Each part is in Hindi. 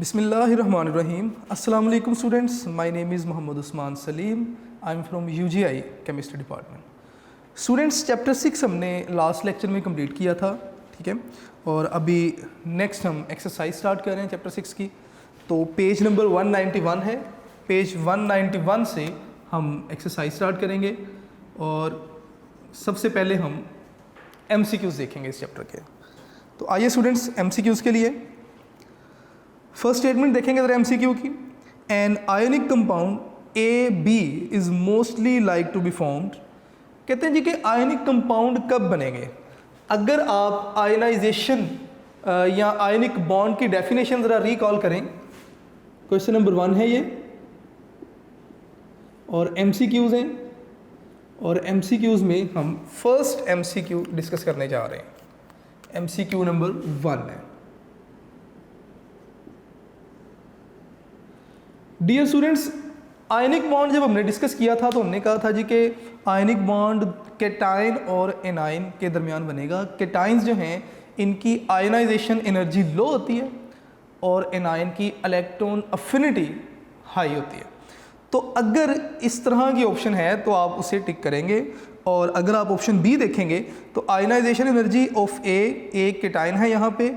बिस्मिल्लाहिर्रहमानिर्रहीम। अस्सलाम वालेकुम students, my name is Mohammad Usman Saleem. I am from UGI chemistry department. Students, chapter 6 हमने लास्ट लेक्चर में कंप्लीट किया था, ठीक है। और अभी नेक्स्ट हम एक्सरसाइज स्टार्ट कर रहे हैं चैप्टर 6 की। तो पेज नंबर 191 है। पेज 191 से हम एक्सरसाइज स्टार्ट करेंगे और सबसे पहले हम MCQs देखेंगे इस चैप्टर के। तो आइए स्टूडेंट्स, MCQs के लिए फर्स्ट स्टेटमेंट देखेंगे जरा MCQ की। An ionic compound AB is mostly like to be formed. कहते हैं जी कि आयोनिक कंपाउंड कब बनेंगे। अगर आप आयनाइजेशन या आयोनिक बॉन्ड की डेफिनेशन ज़रा रिकॉल करें। क्वेश्चन नंबर 1 है ये और MCQs हैं। और MCQs में हम फर्स्ट MCQ डिस्कस करने जा रहे हैं। MCQ नंबर 1 है। डियर स्टूडेंट्स, आयनिक बॉन्ड जब हमने डिस्कस किया था तो हमने कहा था जी कि आयनिक बॉन्ड केटाइन और एनाइन के दरमियान बनेगा। केटाइंस जो हैं इनकी आयनाइजेशन एनर्जी लो होती है और एनाइन की इलेक्ट्रॉन अफिनिटी हाई होती है। तो अगर इस तरह की ऑप्शन है तो आप उसे टिक करेंगे। और अगर आप ऑप्शन बी देखेंगे तो ionisation energy of a cation है यहाँ पे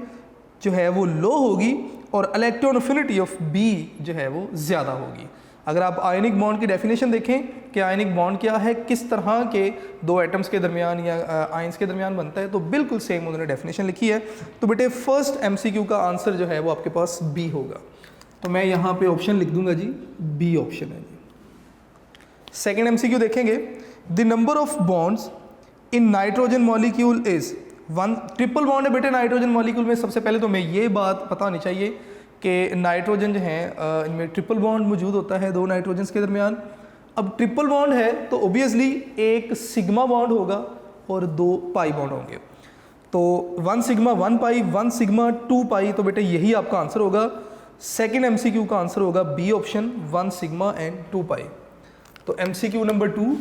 जो है वो लो होगी और इलेक्ट्रॉन अफिनिटी ऑफ बी जो है वो ज़्यादा होगी। अगर आप आयनिक बॉन्ड की डेफिनेशन देखें कि आयनिक बॉन्ड क्या है, किस तरह के दो एटम्स के दरमियान या आयंस के दरमियान बनता है, तो बिल्कुल सेम उन्होंने डेफिनेशन लिखी है। तो बेटे फर्स्ट MCQ का आंसर जो है वो आपके पास बी होगा। तो मैं यहाँ पे ऑप्शन लिख दूंगा जी, बी ऑप्शन है जी। सेकेंड MCQ देखेंगे। The number of bonds in nitrogen molecule is 1। Triple bond है बेटे नाइट्रोजन मॉलिक्यूल में। सबसे पहले तो हमें ये बात पता होनी चाहिए कि नाइट्रोजन जो है इनमें ट्रिपल बॉन्ड मौजूद होता है दो नाइट्रोजन्स के दरमियान। अब ट्रिपल बॉन्ड है तो ओबियसली एक सिग्मा बॉन्ड होगा और 2 पाई बॉन्ड होंगे। तो 1 सिग्मा 1 पाई, 1 सिग्मा 2 पाई। तो बेटे यही आपका आंसर होगा। सेकेंड MCQ का आंसर होगा बी ऑप्शन, 1 सिग्मा एंड 2 पाई। तो MCQ नंबर 2।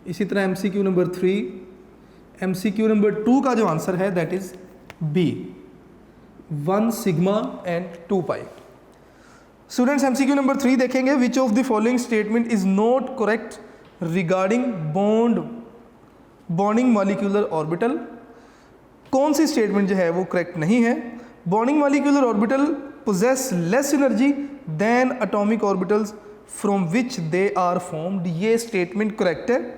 इसी तरह MCQ नंबर 3। MCQ नंबर 2 का जो आंसर है that is B, 1 sigma and 2 pi. Students, MCQ number 3 देखेंगे। Which of the following statement is not correct regarding bonding molecular orbital. कौन सी स्टेटमेंट जो है वो करेक्ट नहीं है। Bonding molecular orbital possess less energy than atomic orbitals from which they are formed. ये स्टेटमेंट करेक्ट है।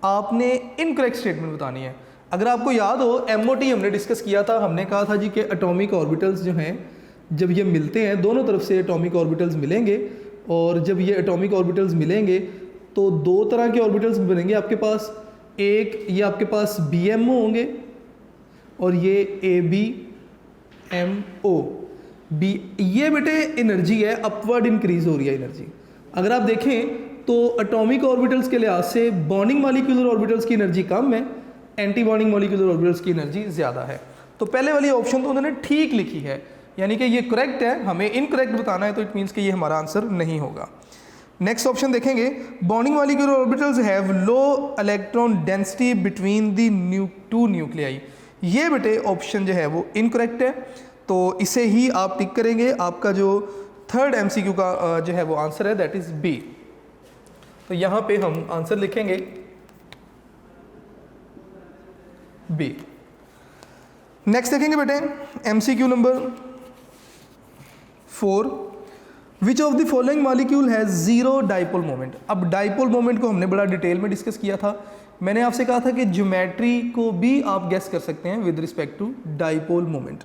आपने इनकरेक्ट स्टेटमेंट बतानी है। अगर आपको याद हो MOT हमने डिस्कस किया था। हमने कहा था जी कि एटॉमिक ऑर्बिटल्स जो हैं जब ये मिलते हैं, दोनों तरफ से एटॉमिक ऑर्बिटल्स मिलेंगे और जब ये एटॉमिक ऑर्बिटल्स मिलेंगे तो 2 तरह के ऑर्बिटल्स बनेंगे आपके पास। एक ये आपके पास BMO होंगे और ये ABMO। ये बेटे एनर्जी है, अपवर्ड इंक्रीज हो रही है एनर्जी। अगर आप देखें तो एटॉमिक ऑर्बिटल्स के लिहाज से बॉन्डिंग मॉलिक्यूलर ऑर्बिटल्स की एनर्जी कम है, एंटी बॉन्डिंग मॉलिक्यूलर ऑर्बिटल्स की एनर्जी ज़्यादा है। तो पहले वाली ऑप्शन तो उन्होंने ठीक लिखी है, यानी कि ये करेक्ट है। हमें इनकरेक्ट बताना है तो इट मीन्स कि ये हमारा आंसर नहीं होगा। नेक्स्ट ऑप्शन देखेंगे। Bonding molecular orbitals have low electron density between the 2 nuclei. ये बेटे ऑप्शन जो है वो इनकरेक्ट है, तो इसे ही आप टिक करेंगे। आपका जो थर्ड MCQ का जो है वो आंसर है दैट इज़ बी। तो यहाँ पे हम आंसर लिखेंगे बी। नेक्स्ट देखेंगे बेटे MCQ number 4। Which of the following molecule has 0 dipole moment. अब डाइपोल मोमेंट को हमने बड़ा डिटेल में डिस्कस किया था। मैंने आपसे कहा था कि ज्योमेट्री को भी आप गेस कर सकते हैं with respect to dipole moment.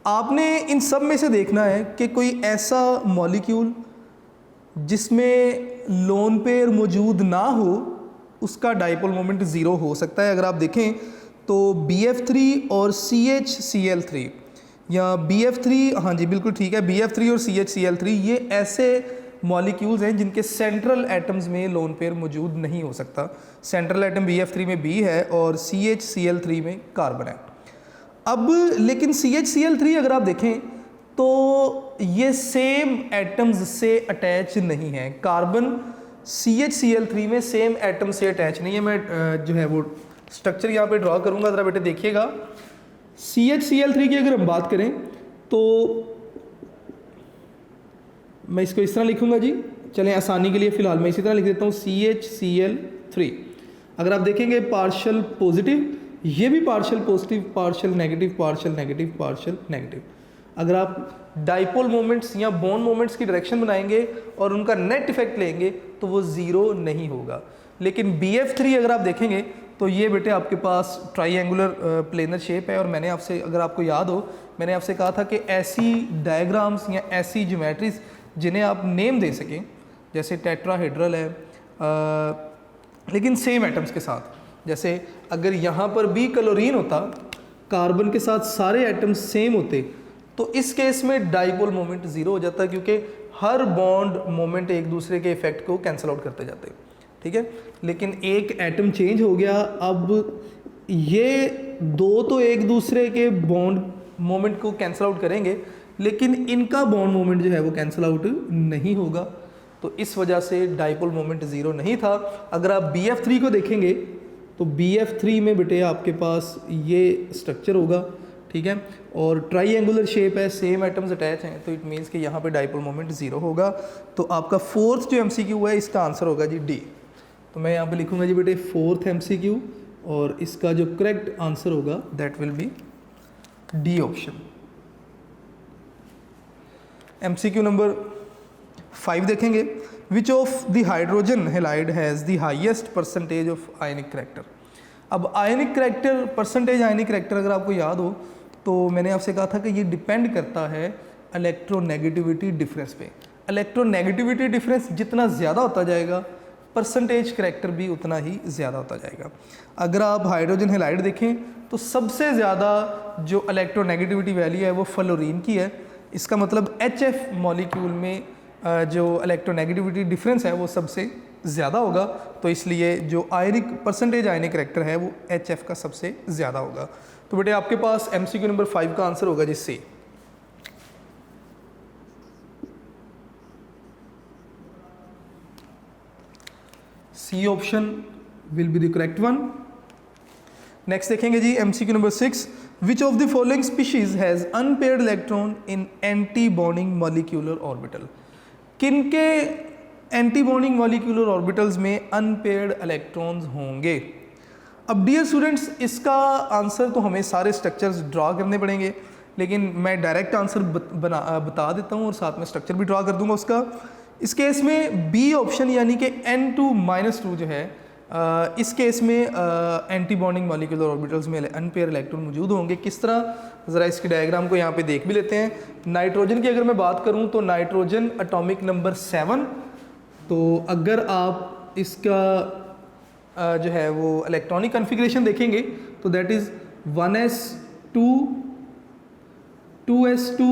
आपने इन सब में से देखना है कि कोई ऐसा मॉलिक्यूल जिसमें लोन पेयर मौजूद ना हो उसका डाइपोल मोमेंट 0 हो सकता है। अगर आप देखें तो BF3 और CHCl3 या BF3, हाँ जी बिल्कुल ठीक है, BF3 और CHCl3 ये ऐसे मॉलिक्यूल्स हैं जिनके सेंट्रल एटम्स में लोन पेयर मौजूद नहीं हो सकता। सेंट्रल एटम BF3 में B है और CHCl3 में कार्बन है। अब लेकिन CHCl3 अगर आप देखें तो ये सेम एटम्स से अटैच नहीं है। कार्बन CHCl3 में सेम एटम से अटैच नहीं है। मैं जो है वो स्ट्रक्चर यहाँ पे ड्रॉ करूँगा, ज़रा बेटे देखिएगा। CHCl3 की अगर हम बात करें तो मैं इसको इस तरह लिखूंगा जी, चलें आसानी के लिए फ़िलहाल मैं इसी तरह लिख देता हूँ CHCl3। अगर आप देखेंगे पार्शियल पॉजिटिव, ये भी partial positive, partial negative, partial negative, partial negative. अगर आप डाइपोल मोमेंट्स या बॉन्ड मोमेंट्स की डायरेक्शन बनाएंगे और उनका नेट इफेक्ट लेंगे तो वो ज़ीरो नहीं होगा। लेकिन BF3 अगर आप देखेंगे तो ये बेटे आपके पास ट्राइंगुलर प्लेनर शेप है, और मैंने आपसे, अगर आपको याद हो, मैंने आपसे कहा था कि ऐसी डायग्राम्स या ऐसी ज्योमेट्रीज जिन्हें आप नेम दे सकें, जैसे टेट्राहेड्रल है लेकिन सेम एटम्स के साथ, जैसे अगर यहाँ पर भी क्लोरीन होता, कार्बन के साथ सारे एटम्स सेम होते, तो इस केस में डाइपोल मोमेंट ज़ीरो हो जाता है, क्योंकि हर बॉन्ड मोमेंट एक दूसरे के इफेक्ट को कैंसिल आउट करते जाते हैं, ठीक है। लेकिन एक एटम चेंज हो गया, अब ये दो तो एक दूसरे के बॉन्ड मोमेंट को कैंसिल आउट करेंगे, लेकिन इनका बॉन्ड मोमेंट जो है वो कैंसिल आउट नहीं होगा, तो इस वजह से डाइपोल मोमेंट ज़ीरो नहीं था। अगर आप BF3 को देखेंगे तो BF3 में बेटे आपके पास ये स्ट्रक्चर होगा, ठीक है, और ट्राइंगुलर शेप है, सेम एटम्स अटैच हैं, तो इट मीन्स कि यहाँ पे डाइपोल मोमेंट ज़ीरो होगा। तो आपका फोर्थ जो MCQ है इसका आंसर होगा जी D। तो मैं यहाँ पे लिखूँगा जी बेटे फोर्थ MCQ, और इसका जो करेक्ट आंसर होगा that will be D option. MCQ number 5 देखेंगे, which of the hydrogen halide has the highest percentage of ionic character. अब आयनिक करैक्टर, परसेंटेज आयनिक करैक्टर अगर आपको याद हो तो मैंने आपसे कहा था कि ये डिपेंड करता है इलेक्ट्रोनेगेटिविटी डिफरेंस पे। इलेक्ट्रोनेगेटिविटी डिफरेंस जितना ज़्यादा होता जाएगा, परसेंटेज करैक्टर भी उतना ही ज़्यादा होता जाएगा। अगर आप हाइड्रोजन हेलाइड देखें तो सबसे ज़्यादा जो इलेक्ट्रोनेगेटिविटी वैल्यू है वो फ्लोरीन की है। इसका मतलब HF मॉलिक्यूल में जो इलेक्ट्रोनेगेटिविटी डिफरेंस है वो सबसे ज़्यादा होगा, तो इसलिए जो आयनिक परसेंटेज आयनिक करैक्टर है वो HF का सबसे ज़्यादा होगा। तो बेटे आपके पास MCQ नंबर 5 का आंसर होगा जिससे C option will be the correct one. Next देखेंगे जी MCQ number 6, which of the following species has unpaired electron in anti bonding molecular orbital. किनके एंटी बॉन्डिंग मॉलिक्यूलर ऑर्बिटल्स में अनपेयर्ड इलेक्ट्रॉन्स होंगे। अब डियर स्टूडेंट्स, इसका आंसर तो हमें सारे स्ट्रक्चर्स ड्रा करने पड़ेंगे, लेकिन मैं डायरेक्ट आंसर बता देता हूँ और साथ में स्ट्रक्चर भी ड्रा कर दूंगा उसका। इस केस में B ऑप्शन यानी कि N2-2 जो है, इस केस में एंटी बॉन्डिंग मॉलिक्यूलर ऑर्बिटल्स में अनपेयर इलेक्ट्रॉन मौजूद होंगे। किस तरह, ज़रा इसके डायग्राम को यहाँ पे देख भी लेते हैं। नाइट्रोजन की अगर मैं बात करूँ तो नाइट्रोजन एटॉमिक नंबर 7, तो अगर आप इसका जो है वो इलेक्ट्रॉनिक कन्फिग्रेशन देखेंगे तो दैट इज़ 1s2 2s2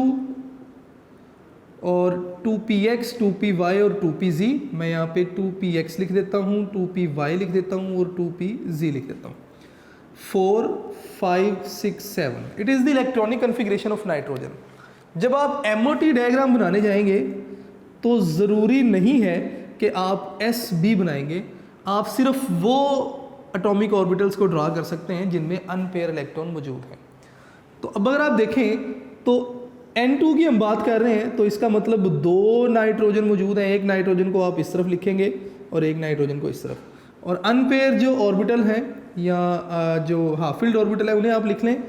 और 2px 2py और 2pz। मैं यहाँ पे 2px लिख देता हूँ, 2py लिख देता हूँ और 2pz लिख देता हूँ। 4 5 6 7 it is the electronic configuration of nitrogen. जब आप MOT डायग्राम बनाने जाएंगे तो ज़रूरी नहीं है कि आप SB बनाएंगे, आप सिर्फ वो एटॉमिक ऑर्बिटल्स को ड्रा कर सकते हैं जिनमें अनपेयर इलेक्ट्रॉन मौजूद हैं। तो अब अगर आप देखें तो N2 की हम बात कर रहे हैं, तो इसका मतलब 2 नाइट्रोजन मौजूद हैं। एक नाइट्रोजन को आप इस तरफ लिखेंगे और एक नाइट्रोजन को इस तरफ, और अनपेयर जो ऑर्बिटल हैं या जो हाफ फील्ड ऑर्बिटल है उन्हें आप लिख लें।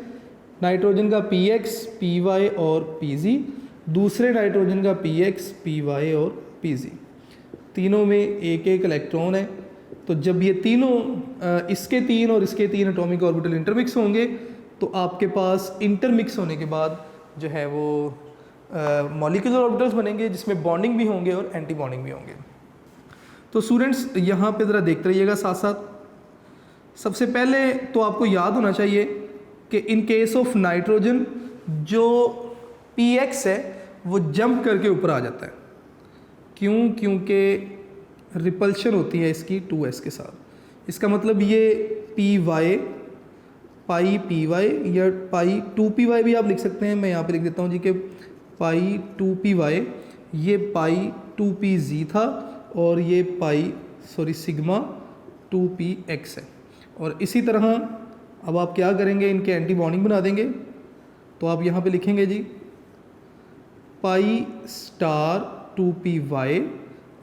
नाइट्रोजन का px py और pz, दूसरे नाइट्रोजन का px py और pz, तीनों में एक एक इलेक्ट्रॉन है। तो जब ये तीनों इसके 3 और इसके 3 एटॉमिक ऑर्बिटल इंटरमिक्स होंगे तो आपके पास इंटरमिक्स होने के बाद जो है वो मॉलिक्यूलर ऑर्बिटल्स बनेंगे जिसमें बॉन्डिंग भी होंगे और एंटी बॉन्डिंग भी होंगे। तो स्टूडेंट्स यहाँ पे ज़रा देखते रहिएगा साथ साथ। सबसे पहले तो आपको याद होना चाहिए कि इन केस ऑफ नाइट्रोजन जो px है वो जंप करके ऊपर आ जाता है। क्यों? क्योंकि रिपल्शन होती है इसकी 2s के साथ। इसका मतलब ये py पाई py या पाई 2py भी आप लिख सकते हैं। मैं यहाँ पे लिख देता हूँ जी कि पाई 2py, ये पाई 2pz था और ये पाई सिग्मा 2px है। और इसी तरह अब आप क्या करेंगे, इनके एंटी बॉन्डिंग बना देंगे तो आप यहाँ पे लिखेंगे जी पाई स्टार 2py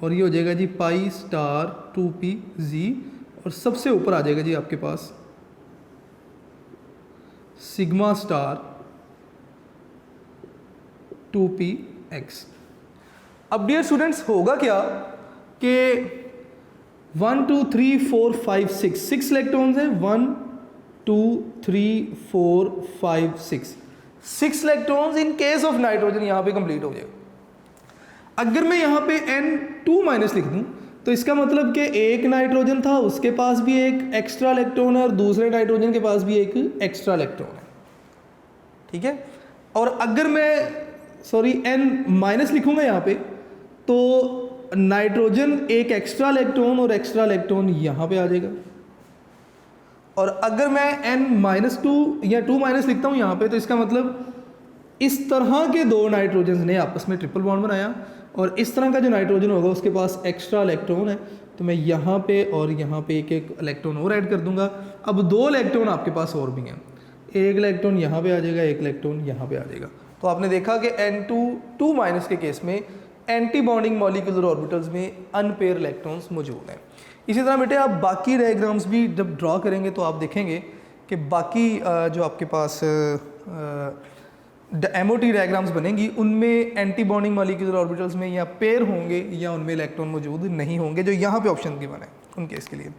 और ये हो जाएगा जी पाई स्टार 2pz और सबसे ऊपर आ जाएगा जी आपके पास सिग्मा स्टार 2px। अब डियर स्टूडेंट्स होगा क्या कि 1 2 3 4 5 6 इलेक्ट्रॉन्स हैं, 1 2 3 4 5 6 electrons in case of nitrogen यहाँ पे कंप्लीट हो जाएगा। अगर मैं यहाँ पे N2 माइनस लिख दूँ तो इसका मतलब कि एक नाइट्रोजन था, उसके पास भी एक एक्स्ट्रा इलेक्ट्रॉन है और दूसरे नाइट्रोजन के पास भी एक एक्स्ट्रा इलेक्ट्रॉन है, ठीक है। और अगर मैं N माइनस लिखूँगा यहाँ पे तो नाइट्रोजन एक एक्स्ट्रा इलेक्ट्रॉन और एक्स्ट्रा इलेक्ट्रॉन यहाँ पे आ जाएगा। और अगर मैं N-2 या 2 माइनस लिखता हूँ यहाँ पे तो इसका मतलब इस तरह के दो नाइट्रोजन ने आपस में ट्रिपल बॉन्ड बनाया और इस तरह का जो नाइट्रोजन होगा उसके पास एक्स्ट्रा इलेक्ट्रॉन है, तो मैं यहाँ पे और यहाँ पे एक एक इलेक्ट्रॉन और ऐड कर दूंगा। अब 2 इलेक्ट्रॉन आपके पास और भी हैं, एक इलेक्ट्रॉन यहाँ पे आ जाएगा, एक इलेक्ट्रॉन यहाँ पे आ जाएगा। तो आपने देखा कि N2 माइनस के केस में एंटी बॉन्डिंग मॉलिक्यूलर ऑर्बिटल्स में अनपेयर इलेक्ट्रॉन्स मौजूद हैं। इसी तरह बेटे आप बाकी डायग्राम्स भी जब ड्रॉ करेंगे तो आप देखेंगे कि बाकी जो आपके पास MOT डायग्राम्स बनेंगी उनमें एंटी बॉन्डिंग मॉलिक्यूलर ऑर्बिटल्स में या पेयर होंगे या उनमें इलेक्ट्रॉन मौजूद नहीं होंगे, जो यहाँ पे ऑप्शन गिवन है उन केस के लिए।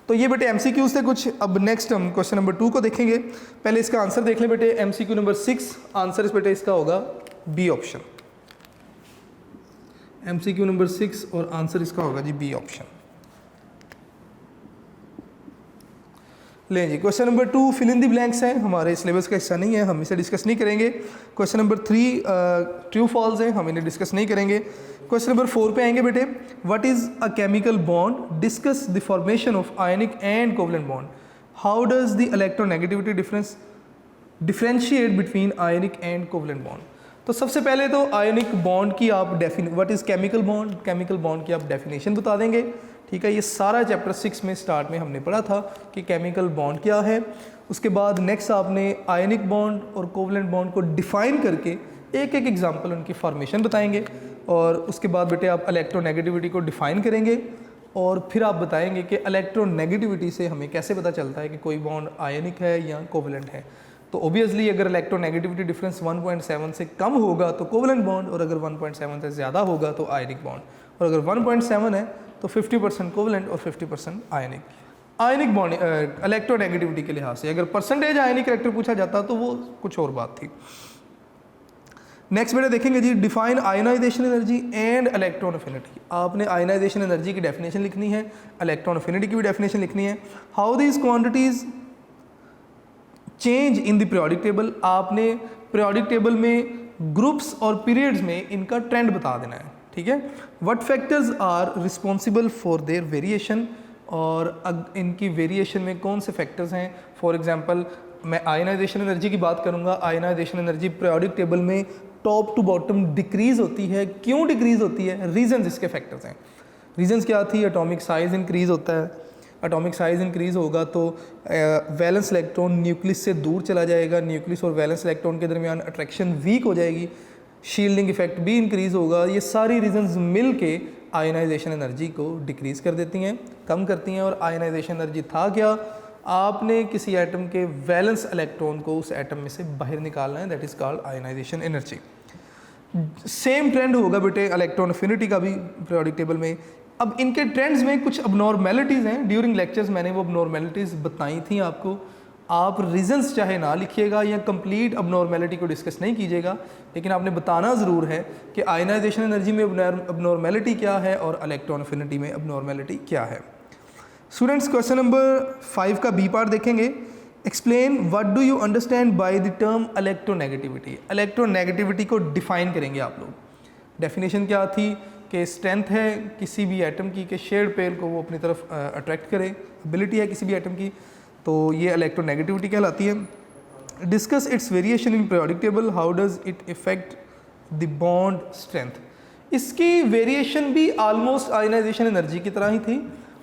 तो ये बेटे MCQ से कुछ। अब नेक्स्ट हम क्वेश्चन नंबर 2 को देखेंगे। पहले इसका आंसर देख लें बेटे। MCQ नंबर 6 आंसर इस बेटे इसका होगा बी ऑप्शन। MCQ नंबर 6 और आंसर इसका होगा जी बी ऑप्शन। ले जी question number 2 fill in the blanks है, हमारे सिलेबस का हिस्सा नहीं है, हम इसे डिस्कस नहीं करेंगे। क्वेश्चन नंबर 3 ट्रू फॉल्स है, हम इन्हें डिस्कस नहीं करेंगे। क्वेश्चन नंबर 4 पे आएंगे बेटे। What is a chemical bond, discuss the formation of ionic and covalent bond, how does the electronegativity differentiate between ionic and covalent bond. तो सबसे पहले तो आयनिक बॉन्ड की आप what is chemical bond, chemical bond की आप डेफिनेशन बता देंगे, ठीक है। ये सारा चैप्टर 6 में स्टार्ट में हमने पढ़ा था कि केमिकल बॉन्ड क्या है। उसके बाद नेक्स्ट आपने आयनिक बॉन्ड और कोवलेंट बॉन्ड को डिफाइन करके एक एक एग्जांपल उनकी फॉर्मेशन बताएंगे और उसके बाद बेटे आप इलेक्ट्रोनेगेटिविटी को डिफाइन करेंगे और फिर आप बताएंगे कि इलेक्ट्रोनेगेटिविटी से हमें कैसे पता चलता है कि कोई बॉन्ड आयनिक है या कोवलेंट है। तो ऑब्वियसली अगर इलेक्ट्रोनेगेटिविटी डिफरेंस 1.7 से कम होगा तो कोवलेंट बॉन्ड और अगर 1.7 से ज़्यादा होगा तो आयनिक बॉन्ड, और अगर 1.7 है तो 50% कोवलेंट और 50% आयनिक बॉन्ड। इलेक्ट्रोनेगेटिविटी के लिहाज से अगर परसेंटेज आयनिक कैरेक्टर पूछा जाता तो वो कुछ और बात थी। नेक्स्ट बेटा देखेंगे जी, define ionisation energy and electron affinity. आपने आयोनाइजेशन एनर्जी की डेफिनेशन लिखनी है, इलेक्ट्रॉन अफिनिटी की भी डेफिनेशन लिखनी है। How these quantities change in the periodic table, आपने पीरियोडिक टेबल में ग्रुप्स और पीरियड्स में इनका ट्रेंड बता देना है, ठीक है। What factors are responsible for their variation, और इनकी वेरिएशन में कौन से फैक्टर्स हैं। फॉर एग्जांपल मैं आयनाइजेशन एनर्जी की बात करूंगा। आयनाइजेशन एनर्जी पीरियोडिक टेबल में टॉप टू बॉटम डिक्रीज होती है, क्यों डिक्रीज होती है, रीजंस इसके फैक्टर्स हैं। रीजंस क्या थी, एटॉमिक साइज इंक्रीज होता है, एटॉमिक साइज इंक्रीज होगा तो वैलेंस इलेक्ट्रॉन न्यूक्लियस से दूर चला जाएगा, न्यूक्लियस और वैलेंस इलेक्ट्रॉन के दरमियान अट्रैक्शन वीक हो जाएगी, शील्डिंग इफेक्ट भी इंक्रीज होगा। ये सारी रीजंस मिल के आयनाइजेशन एनर्जी को डिक्रीज कर देती हैं, कम करती हैं। और आयनाइजेशन एनर्जी था क्या, आपने किसी एटम के वैलेंस इलेक्ट्रॉन को उस एटम में से बाहर निकालना है, that is called ionisation energy. Same trend होगा बेटे इलेक्ट्रॉन अफिनिटी का भी पीरियोडिक टेबल में। अब इनके ट्रेंड्स में कुछ अबनॉर्मेलिटीज़ हैं, ड्यूरिंग लेक्चर्स मैंने वो अबनॉर्मेलिटीज़ बताई थी आपको। आप रीजंस चाहे ना लिखिएगा या कंप्लीट अबनॉर्मेलिटी को डिस्कस नहीं कीजिएगा, लेकिन आपने बताना ज़रूर है कि आयनाइजेशन एनर्जी में अबनॉर्मेलिटी क्या है और इलेक्ट्रॉन अफिनिटी में अबनॉर्मेलिटी क्या है। स्टूडेंट्स क्वेश्चन नंबर 5 का बी पार्ट देखेंगे। Explain what do you understand by the term electronegativity. Electronegativity को डिफाइन करेंगे आप लोग। डेफिनेशन क्या थी कि स्ट्रेंथ है किसी भी एटम की कि शेयर्ड पेयर को वो अपनी तरफ अट्रैक्ट करे, एबिलिटी है किसी भी एटम की, तो ये इलेक्ट्रोनेगेटिविटी कहलाती है। Discuss it's variation in periodic table, how does it effect the bond strength. इसकी वेरिएशन भी ऑलमोस्ट आयनाइजेशन एनर्जी की तरह ही थी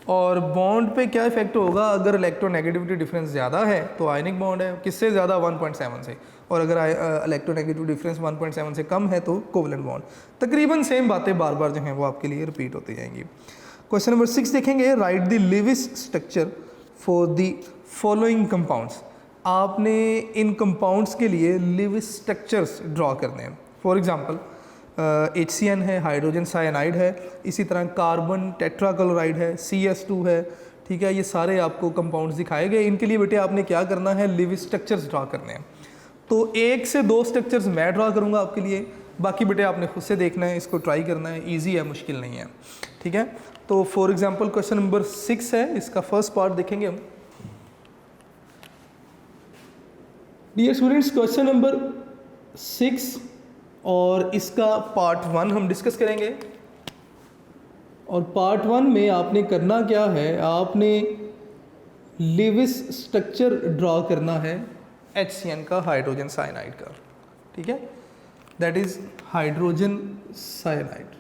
और बॉन्ड पे क्या इफेक्ट होगा, अगर इलेक्ट्रोनेगेटिविटी डिफरेंस ज़्यादा है तो आयनिक बॉन्ड है, किससे ज़्यादा 1.7 से, और अगर इलेक्ट्रोनेगेटिव डिफरेंस 1.7 से कम है तो कोवलेंट बॉन्ड। तकरीबन सेम बातें बार बार जो हैं वो आपके लिए रिपीट होती जाएंगी। क्वेश्चन नंबर 6 देखेंगे, right the Lewis structure for the following compounds. आपने इन कंपाउंड्स के लिए लिविस स्ट्रक्चर्स ड्रॉ करने हैं। फॉर एग्जांपल HCN है, हाइड्रोजन साइनाइड है, इसी तरह कार्बन टेट्राक्लोराइड है, CS2 है, ठीक है। ये सारे आपको कंपाउंड्स दिखाए गए। इनके लिए बेटे आपने क्या करना है, लिविस स्ट्रक्चर्स ड्रॉ करने हैं। तो 1 से 2 स्ट्रक्चर्स मैं ड्रॉ करूँगा आपके लिए, बाकी बेटे आपने खुद से देखना है, इसको ट्राई करना है, ईजी है, मुश्किल नहीं है, ठीक है। तो फॉर एग्जाम्पल क्वेश्चन नंबर 6 है, इसका फर्स्ट पार्ट देखेंगे हम। डियर स्टूडेंट्स, क्वेश्चन नंबर 6 और इसका पार्ट 1 हम डिस्कस करेंगे। और पार्ट 1 में आपने करना क्या है, आपने लिविस स्ट्रक्चर ड्रॉ करना है HCN का, हाइड्रोजन साइनाइड का, ठीक है, दैट इज हाइड्रोजन साइनाइड।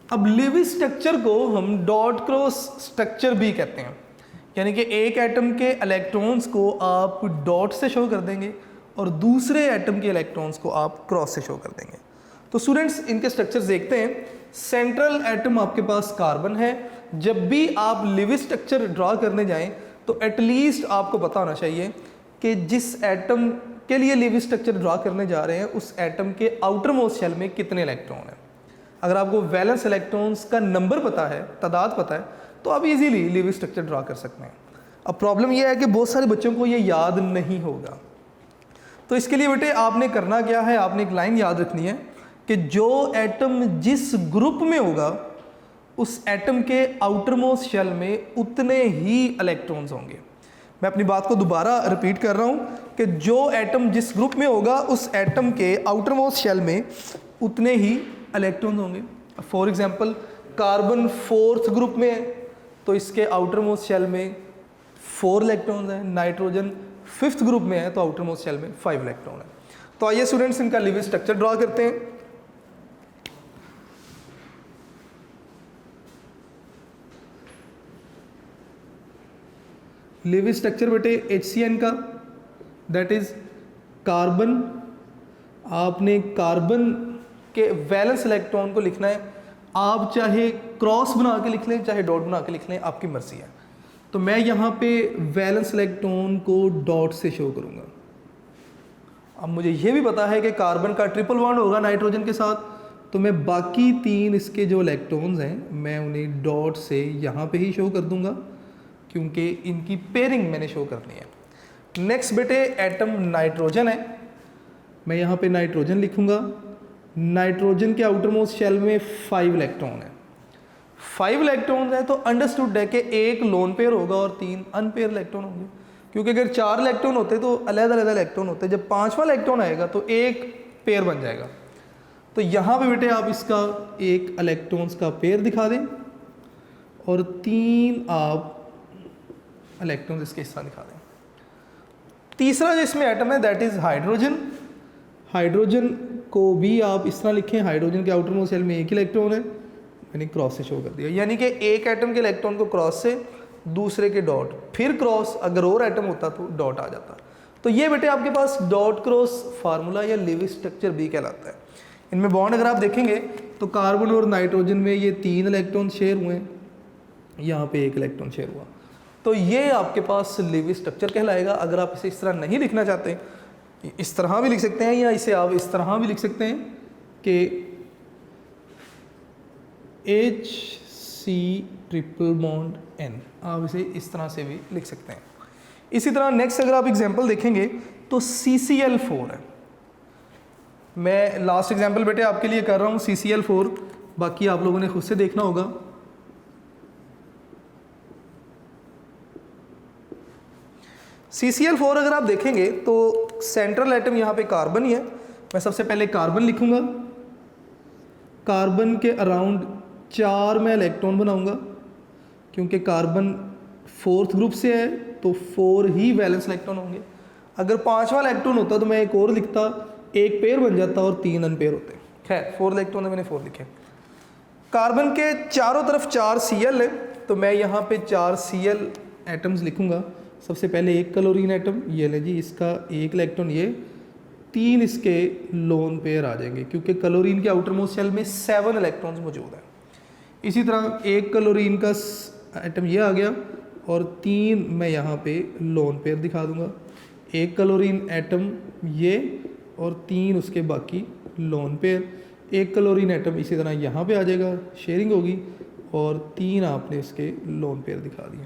अब लिविस स्ट्रक्चर को हम डॉट क्रॉस स्ट्रक्चर भी कहते हैं, यानी कि एक एटम के इलेक्ट्रॉन्स को आप डॉट से शो कर देंगे और दूसरे एटम के इलेक्ट्रॉन्स को आप क्रॉस से शो कर देंगे। तो स्टूडेंट्स इनके स्ट्रक्चर्स देखते हैं। सेंट्रल एटम आपके पास कार्बन है। जब भी आप लिविस स्ट्रक्चर ड्रॉ करने जाएं तो एटलीस्ट आपको पता होना चाहिए कि जिस एटम के लिए लिविस स्ट्रक्चर ड्रॉ करने जा रहे हैं उस एटम के आउटर मोस्ट शेल में कितने इलेक्ट्रॉन हैं। अगर आपको वैलेंस इलेक्ट्रॉन्स का नंबर पता है, तादाद पता है, तो आप इजीली लिविस स्ट्रक्चर ड्रॉ कर सकते हैं। अब प्रॉब्लम यह है कि बहुत सारे बच्चों को ये याद नहीं होगा। तो इसके लिए बेटे आपने करना क्या है, आपने एक लाइन याद रखनी है कि जो एटम जिस ग्रुप में होगा उस एटम के आउटर मोस्ट शेल में उतने ही इलेक्ट्रॉन्स होंगे। मैं अपनी बात को दोबारा रिपीट कर रहा हूँ कि जो एटम जिस ग्रुप में होगा उस एटम के आउटर मोस्ट शेल में उतने ही इलेक्ट्रॉन्स होंगे। For example carbon 4th group में है तो इसके आउटर मोस्ट शेल में 4 इलेक्ट्रॉन्स हैं। नाइट्रोजन 5th ग्रुप में है तो आउटर मोस्ट शेल में 5 इलेक्ट्रॉन है। तो आइए स्टूडेंट्स इनका लिविस स्ट्रक्चर ड्रॉ करते हैं। लिविस स्ट्रक्चर बेटे HCN का, दैट इज कार्बन। आपने कार्बन के वैलेंस इलेक्ट्रॉन को लिखना है। आप चाहे क्रॉस बना के लिख लें, चाहे डॉट बना के लिख लें, आपकी मर्जी है। तो मैं यहाँ पे वैलेंस इलेक्ट्रॉन को डॉट से शो करूँगा। अब मुझे ये भी पता है कि कार्बन का ट्रिपल बॉन्ड होगा नाइट्रोजन के साथ, तो मैं बाकी 3 इसके जो इलेक्ट्रॉन्स हैं मैं उन्हें डॉट से यहाँ पे ही शो कर दूँगा क्योंकि इनकी पेयरिंग मैंने शो करनी है। नेक्स्ट बेटे एटम नाइट्रोजन है, मैं यहाँ पे नाइट्रोजन लिखूँगा। नाइट्रोजन के आउटर मोस्ट शेल में 5 इलेक्ट्रॉन है। 5 इलेक्ट्रॉन है तो अंडरस्टूड है कि एक लोन पेयर होगा और 3 अनपेयर इलेक्ट्रॉन होंगे, क्योंकि अगर 4 इलेक्ट्रॉन होते तो अलग-अलग इलेक्ट्रॉन होते। जब 5वां इलेक्ट्रॉन आएगा तो एक पेयर बन जाएगा। तो यहाँ पे बेटे आप इसका एक इलेक्ट्रॉन्स का पेयर दिखा दें और 3 आप इलेक्ट्रॉन्स इसके हिस्सा दिखा दें। तीसरा जो इसमें एटम है दैट इज हाइड्रोजन। हाइड्रोजन को भी आप इस तरह लिखें, हाइड्रोजन के आउटर मोस्ट शेल में 1 इलेक्ट्रॉन है, मैंने क्रॉस से शो कर दिया। यानी कि एक एटम के इलेक्ट्रॉन को क्रॉस से, दूसरे के डॉट, फिर क्रॉस, अगर और एटम होता तो डॉट आ जाता। तो ये बेटे आपके पास डॉट क्रॉस फार्मूला या लिविस स्ट्रक्चर भी कहलाता है। इनमें बॉन्ड अगर आप देखेंगे तो कार्बन और नाइट्रोजन में ये 3 इलेक्ट्रॉन शेयर हुए हैं, यहाँ पे 1 इलेक्ट्रॉन शेयर हुआ। तो ये आपके पास लिविस स्ट्रक्चर कहलाएगा। अगर आप इसे इस तरह नहीं लिखना चाहते, इस तरह भी लिख सकते हैं या इसे आप इस तरह भी लिख सकते हैं कि HC ट्रिपल बॉन्ड N, आप इसे इस तरह से भी लिख सकते हैं। इसी तरह नेक्स्ट अगर आप एग्जांपल देखेंगे तो CCl4 है। मैं लास्ट एग्जांपल बेटे आपके लिए कर रहा हूँ CCl4, बाकी आप लोगों ने खुद से देखना होगा। CCl4 अगर आप देखेंगे तो सेंट्रल एटम यहाँ पे कार्बन ही है। मैं सबसे पहले कार्बन लिखूंगा। कार्बन के अराउंड 4 मैं इलेक्ट्रॉन बनाऊंगा, क्योंकि कार्बन 4th ग्रुप से है तो 4 ही वैलेंस इलेक्ट्रॉन होंगे। अगर 5वां इलेक्ट्रॉन होता तो मैं एक और लिखता, एक पेयर बन जाता और 3 अनपेयर होते। खैर 4 इलेक्ट्रॉन है, मैंने 4 लिखे। कार्बन के चारों तरफ 4 Cl है तो मैं यहाँ पे 4 Cl एटम्स लिखूँगा। सबसे पहले एक क्लोरीन एटम, ये ले जी, इसका एक इलेक्ट्रॉन, ये 3 इसके लोन पेयर आ जाएंगे क्योंकि क्लोरीन के आउटर मोस्ट शेल में 7 इलेक्ट्रॉन्स मौजूद हैं। इसी तरह एक क्लोरीन का एटम ये आ गया और 3 मैं यहाँ पे लोन पेयर दिखा दूँगा। एक क्लोरीन एटम ये और 3 उसके बाकी लोन पेयर। एक क्लोरीन एटम इसी तरह यहाँ पे आ जाएगा, शेयरिंग होगी, और 3 आपने इसके लोन पेयर दिखा दिए।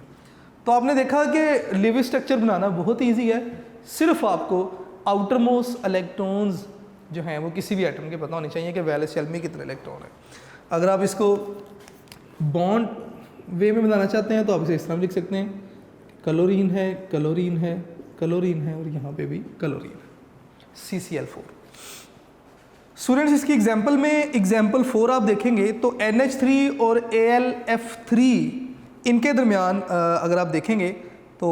तो आपने देखा कि लिविंग स्ट्रक्चर बनाना बहुत ईजी है, सिर्फ आपको आउटर मोस्ट इलेक्ट्रॉन्स जो हैं वो किसी भी एटम के पता होने चाहिए कि वैलेंस शेल में कितने इलेक्ट्रॉन हैं। अगर आप इसको बॉन्ड वे में बनाना चाहते हैं तो आप इसे इस तरह लिख सकते हैं, क्लोरीन है, क्लोरीन है, क्लोरीन है, और यहाँ पे भी क्लोरीन है, CCl4। स्टूडेंट्स, इसकी एग्जांपल में एग्जांपल 4 आप देखेंगे तो NH3 और AlF3 इनके दरमियान अगर आप देखेंगे तो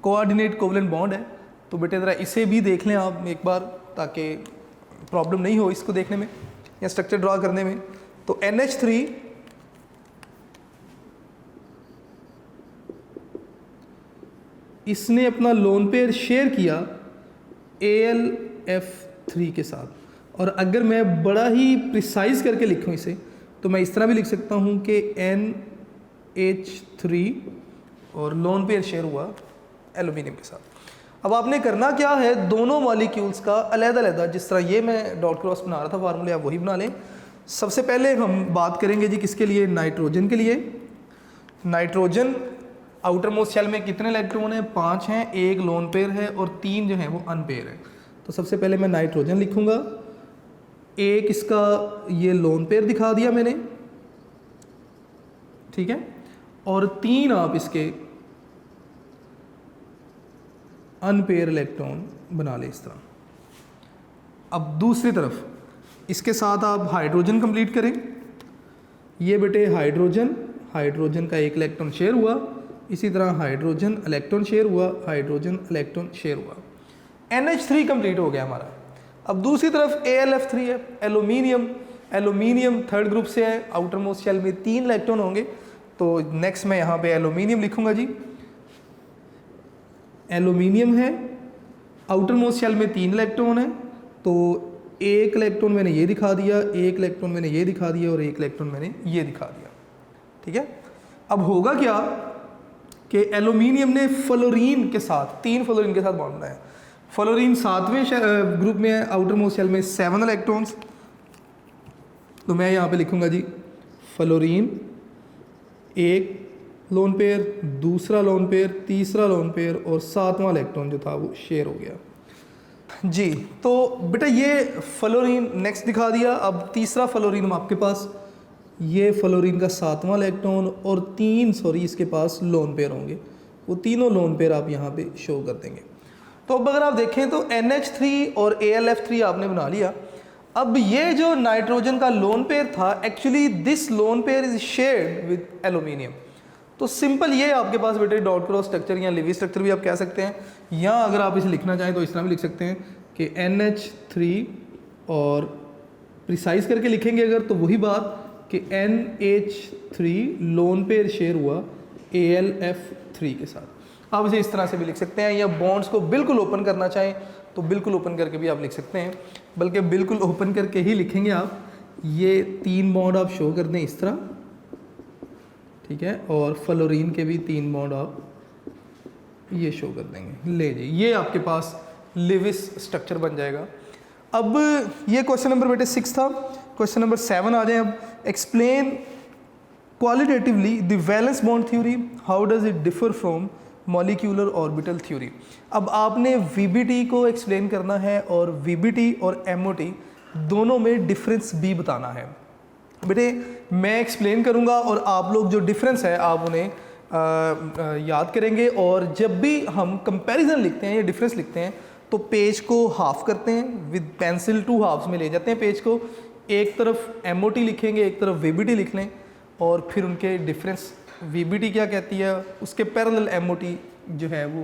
कोऑर्डिनेट कोवलेंट बॉन्ड है। तो बेटे ज़रा इसे भी देख लें आप एक बार, ताकि प्रॉब्लम नहीं हो इसको देखने में या स्ट्रक्चर ड्रा करने में। तो NH3 इसने अपना लोन पेयर शेयर किया AlF3 के साथ, और अगर मैं बड़ा ही प्रिसाइज करके लिखूं इसे तो मैं इस तरह भी लिख सकता हूं कि NH3 और लोन पेयर शेयर हुआ एल्यूमिनियम के साथ। अब आपने करना क्या है, दोनों मॉलिक्यूल्स का अलग-अलग, जिस तरह ये मैं डॉट क्रॉस बना रहा था फार्मूले, आप वही बना लें। सबसे पहले हम बात करेंगे जी किसके लिए, नाइट्रोजन के लिए। नाइट्रोजन आउटर मोस्ट शेल में कितने इलेक्ट्रॉन हैं, 5 हैं, एक लोन पेयर है और 3 जो हैं वो अनपेयर है। तो सबसे पहले मैं नाइट्रोजन लिखूंगा, एक इसका ये लोन पेयर दिखा दिया मैंने, ठीक है, और 3 आप इसके अनपेयर इलेक्ट्रॉन बना ले इस तरह। अब दूसरी तरफ इसके साथ आप हाइड्रोजन कंप्लीट करें। ये बेटे हाइड्रोजन, हाइड्रोजन का एक इलेक्ट्रॉन शेयर हुआ, इसी तरह हाइड्रोजन इलेक्ट्रॉन शेयर हुआ, हाइड्रोजन इलेक्ट्रॉन शेयर हुआ। NH3 कंप्लीट हो गया हमारा। अब दूसरी तरफ AlF3 है, एल्यूमिनियम, एल्यूमिनियम थर्ड ग्रुप से है, आउटर मोस्ट शेल में 3 इलेक्ट्रॉन होंगे। तो नेक्स्ट मैं यहाँ पे एल्यूमिनियम लिखूंगा जी। एल्यूमिनियम है, आउटर मोस्ट शेल में 3 इलेक्ट्रॉन है, तो एक इलेक्ट्रॉन मैंने ये दिखा दिया, एक इलेक्ट्रॉन मैंने ये दिखा दिया और एक इलेक्ट्रॉन मैंने ये दिखा दिया, ठीक है। अब होगा क्या कि एल्यूमिनियम ने फ्लोरीन के साथ, 3 फ्लोरीन के साथ बॉन्ड बनाया। फ्लोरीन 7वें ग्रुप में है, आउटर मोस्ट शेल में 7 इलेक्ट्रॉन्स। तो मैं यहाँ पे लिखूँगा जी फ्लोरीन, एक लोन पेयर, दूसरा लोन पेयर, तीसरा लोन पेयर और 7वां इलेक्ट्रॉन जो था वो शेयर हो गया जी। तो बेटा ये फ्लोरीन नेक्स्ट दिखा दिया। अब तीसरा फ्लोरीन आपके पास, ये फ्लोरीन का 7वां इलेक्ट्रॉन और 3 इसके पास लोन पेयर होंगे, वो तीनों लोन पेयर आप यहाँ पे शो कर देंगे। तो अब अगर आप देखें तो NH3 और AlF3 आपने बना लिया। अब ये जो नाइट्रोजन का लोन पेयर था, actually this lone pair is shared with aluminium. तो सिंपल ये आपके पास बेटे डॉट क्रॉस स्ट्रक्चर या लिवी स्ट्रक्चर भी आप कह सकते हैं, या अगर आप इसे लिखना चाहें तो इस तरह भी लिख सकते हैं कि NH3 और प्रिसाइज करके लिखेंगे अगर तो वही बात कि NH3 लोन पेयर शेयर हुआ AlF3 के साथ। आप इसे इस तरह से भी लिख सकते हैं, या बॉन्ड्स को बिल्कुल ओपन करना चाहें तो बिल्कुल ओपन करके भी आप लिख सकते हैं, बल्कि बिल्कुल ओपन करके ही लिखेंगे आप। ये 3 बॉन्ड आप शो कर दें इस तरह, ठीक है, और फ्लोरीन के भी 3 बॉन्ड आप ये शो कर देंगे। ले जी, ये आपके पास लिविस स्ट्रक्चर बन जाएगा। अब ये क्वेश्चन नंबर बेटे 6 था। क्वेश्चन नंबर 7 आ जाए अब। Explain qualitatively the valence bond theory, how does it differ from molecular orbital theory. अब आपने VBT को एक्सप्लेन करना है और VBT और MOT दोनों में डिफरेंस भी बताना है। बेटे मैं एक्सप्लेन करूंगा और आप लोग जो डिफरेंस है आप उन्हें याद करेंगे, और जब भी हम कंपैरिजन लिखते हैं या डिफरेंस लिखते हैं तो पेज को हाफ करते हैं, विद पेंसिल 2 हाफ्स में ले जाते हैं पेज को। एक तरफ MOT लिखेंगे, एक तरफ VBT लिख लें, और फिर उनके डिफरेंस, VBT क्या कहती है, उसके पैरेलल MOT जो है वो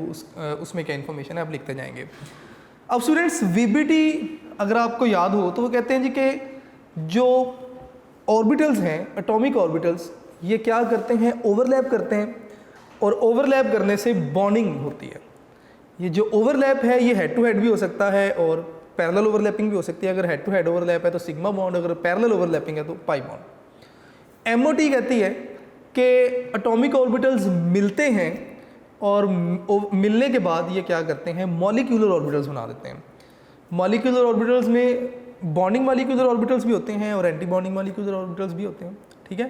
उसमें क्या इन्फॉर्मेशन है आप लिखते जाएंगे। अब स्टूडेंट्स VBT अगर आपको याद हो तो वो कहते हैं जी कि जो ऑर्बिटल्स हैं, एटॉमिक ऑर्बिटल्स, ये क्या करते हैं, ओवरलैप करते हैं, और ओवरलैप करने से बॉन्डिंग होती है। ये जो ओवरलैप है ये हेड टू हेड भी हो सकता है और पैरेलल ओवरलैपिंग भी हो सकती है। अगर हेड टू हेड ओवरलैप है तो सिग्मा बॉन्ड, अगर पैरेलल ओवरलैपिंग है तो पाई बॉन्ड। एमओटी कहती है कि एटॉमिक ऑर्बिटल्स मिलते हैं और मिलने के बाद ये क्या करते हैं, मॉलिक्यूलर ऑर्बिटल्स बना देते हैं। मॉलिक्यूलर ऑर्बिटल्स में बॉन्डिंग मॉलिक्यूलर ऑर्बिटल्स भी होते हैं और एंटी बॉन्डिंग मॉलिक्यूलर ऑर्बिटल्स भी होते हैं, ठीक है।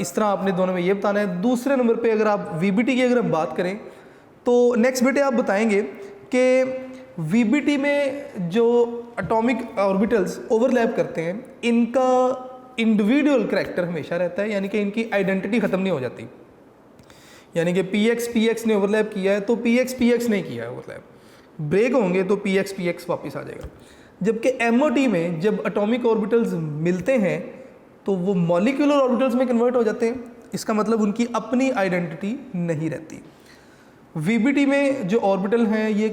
इस तरह आपने दोनों में ये बताना है। दूसरे नंबर पे अगर आप वीबीटी की अगर हम बात करें तो नेक्स्ट बेटे आप बताएंगे कि वीबीटी में जो एटॉमिक ऑर्बिटल्स ओवरलैप करते हैं इनका इंडिविजुअल करैक्टर हमेशा रहता है, यानी कि इनकी आइडेंटिटी ख़त्म नहीं हो जाती। यानी कि पीएक्स ने ओवरलैप किया है तो पीएक्स नहीं किया है ओवरलैप, ब्रेक होंगे तो पीएक्स वापस आ जाएगा। जबकि एमओटी में जब एटॉमिक ऑर्बिटल्स मिलते हैं तो वो मॉलिक्यूलर ऑर्बिटल्स में कन्वर्ट हो जाते हैं। इसका मतलब उनकी अपनी आइडेंटिटी नहीं रहती। वीबीटी में जो ऑर्बिटल हैं ये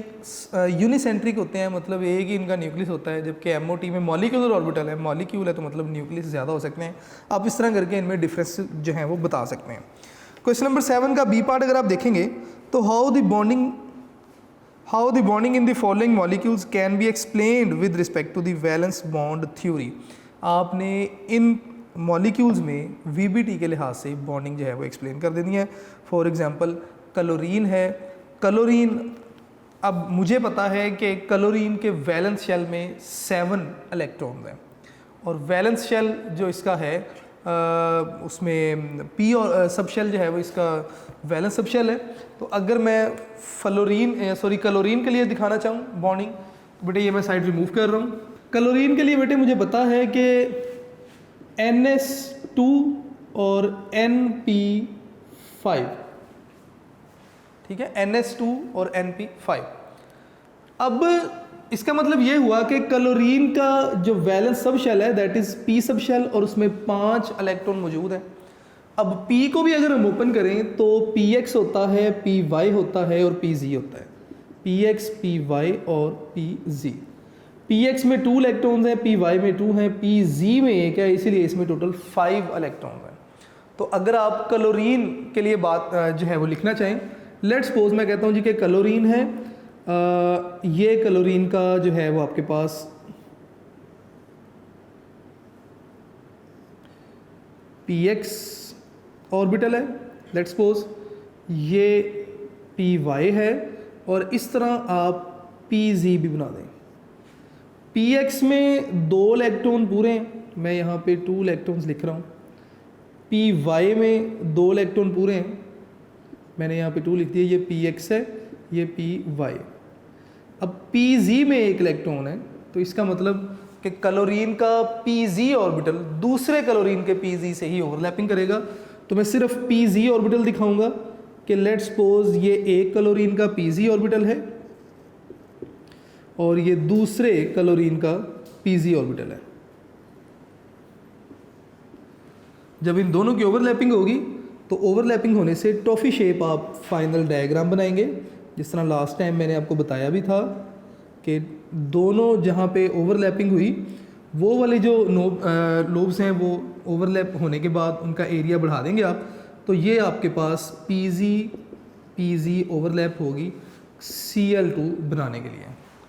यूनिसेंट्रिक होते हैं, मतलब एक ही इनका न्यूक्लियस होता है, जबकि एमओटी में मॉलिक्यूलर ऑर्बिटल है, मॉलिक्यूल है तो मतलब न्यूक्लियस ज़्यादा हो सकते हैं। आप इस तरह करके इनमें डिफरेंस जो है वो बता सकते हैं। क्वेश्चन नंबर 7 का बी पार्ट अगर आप देखेंगे तो how the bonding in the following molecules can be explained with respect to the valence bond theory. आपने इन मॉलिक्यूल्स में वीबीटी के लिहाज से बॉन्डिंग जो है वो एक्सप्लेन कर देनी है। फॉर एग्जांपल क्लोरीन है, क्लोरीन, अब मुझे पता है कि क्लोरीन के वैलेंस शेल में 7 इलेक्ट्रॉन्स हैं और वैलेंस शेल जो इसका है उसमें पी और सब शेल जो है वो इसका वैलेंस सब शेल है। तो अगर मैं क्लोरीन के लिए दिखाना चाहूँ बॉन्डिंग तो बेटे ये मैं साइड रिमूव कर रहा हूँ। क्लोरीन के लिए बेटे मुझे पता है कि NS2 और NP5, ठीक है, NS2 और NP5। अब इसका मतलब ये हुआ कि क्लोरीन का जो वैलेंस सब शेल है that is P sub shell और उसमें 5 इलेक्ट्रॉन मौजूद है। अब P को भी अगर हम ओपन करें तो PX होता है, PY होता है और PZ होता है। PX, PY और PZ। PX में 2 इलेक्ट्रॉन्स हैं, PY में 2 हैं, PZ में 1 है, इसीलिए इसमें टोटल 5 इलेक्ट्रॉन्स हैं। तो अगर आप क्लोरीन के लिए बात जो है वो लिखना चाहें, लेट्स सपोज मैं कहता हूँ जी कि क्लोरीन है, ये क्लोरीन का जो है वो आपके पास PX ऑर्बिटल है, लेट्स सपोज ये PY है और इस तरह आप PZ भी बना दें। PX में 2 इलेक्ट्रॉन पूरे हैं, मैं यहाँ पे 2 इलेक्ट्रॉन्स लिख रहा हूँ। PY में 2 इलेक्ट्रॉन पूरे हैं, मैंने यहाँ पे 2 लिख दिया, ये PX है, ये PY। अब PZ में 1 इलेक्ट्रॉन है तो इसका मतलब कि क्लोरीन का PZ ऑर्बिटल दूसरे क्लोरीन के PZ से ही ओवरलैपिंग करेगा। तो मैं सिर्फ PZ ऑर्बिटल दिखाऊंगा कि लेट्स सपोज ये एक क्लोरीन का PZ ऑर्बिटल है और ये दूसरे क्लोरीन का PZ ऑर्बिटल है। जब इन दोनों की ओवरलैपिंग होगी तो ओवरलैपिंग होने से टॉफ़ी शेप आप फाइनल डायग्राम बनाएंगे, जिस तरह लास्ट टाइम मैंने आपको बताया भी था कि दोनों जहाँ पे ओवरलैपिंग हुई वो वाले जो लोब्स हैं वो ओवरलैप होने के बाद उनका एरिया बढ़ा देंगे आप, तो ये आपके पास PZ ओवरलैप होगी Cl2 बनाने के लिए,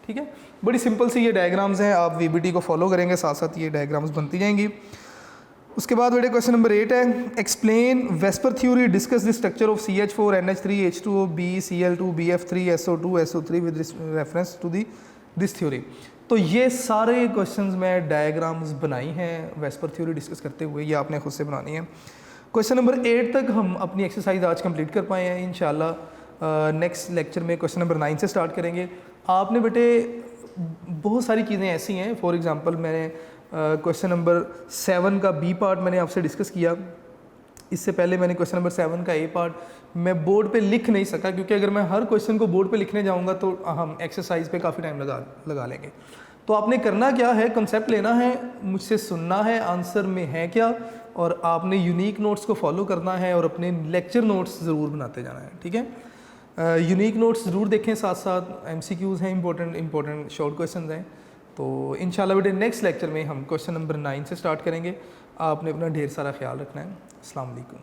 ठीक है। बड़ी सिंपल सी ये डायग्राम्स हैं, आप VBT को फॉलो करेंगे साथ साथ ये डायग्राम्स बनती जाएंगी। उसके बाद बेटे क्वेश्चन नंबर 8 है, explain VSEPR theory, discuss the structure of CH4 NH3 H2O B Cl2 BF3 SO2 SO3 with reference to this theory. तो ये सारे क्वेश्चंस में डायग्राम्स बनाई हैं वेस्पर थ्योरी डिस्कस करते हुए, ये आपने खुद से बनानी है। क्वेश्चन नंबर 8 तक हम अपनी एक्सरसाइज आज कंप्लीट कर पाए हैं। इंशाल्लाह नेक्स्ट लेक्चर में क्वेश्चन नंबर 9 से स्टार्ट करेंगे। आपने बेटे बहुत सारी चीज़ें ऐसी हैं, फॉर एग्ज़ाम्पल मैंने क्वेश्चन नंबर 7 का बी पार्ट मैंने आपसे डिस्कस किया, इससे पहले मैंने क्वेश्चन नंबर 7 का ए पार्ट मैं बोर्ड पे लिख नहीं सका, क्योंकि अगर मैं हर क्वेश्चन को बोर्ड पे लिखने जाऊंगा तो हम एक्सरसाइज पे काफ़ी टाइम लगा लेंगे। तो आपने करना क्या है, कंसेप्ट लेना है, मुझसे सुनना है आंसर में है क्या, और आपने यूनिक नोट्स को फॉलो करना है और अपने लेक्चर नोट्स ज़रूर बनाते जाना है, ठीक है। यूनिक नोट्स ज़रूर देखें, साथ साथ MCQs हैं, इंपॉर्टेंट शॉर्ट क्वेश्चन हैं। तो इंशाल्लाह बेटे नेक्स्ट लेक्चर में हम क्वेश्चन नंबर 9 से स्टार्ट करेंगे। आपने अपना ढेर सारा ख्याल रखना है। अस्सलाम वालेकुम।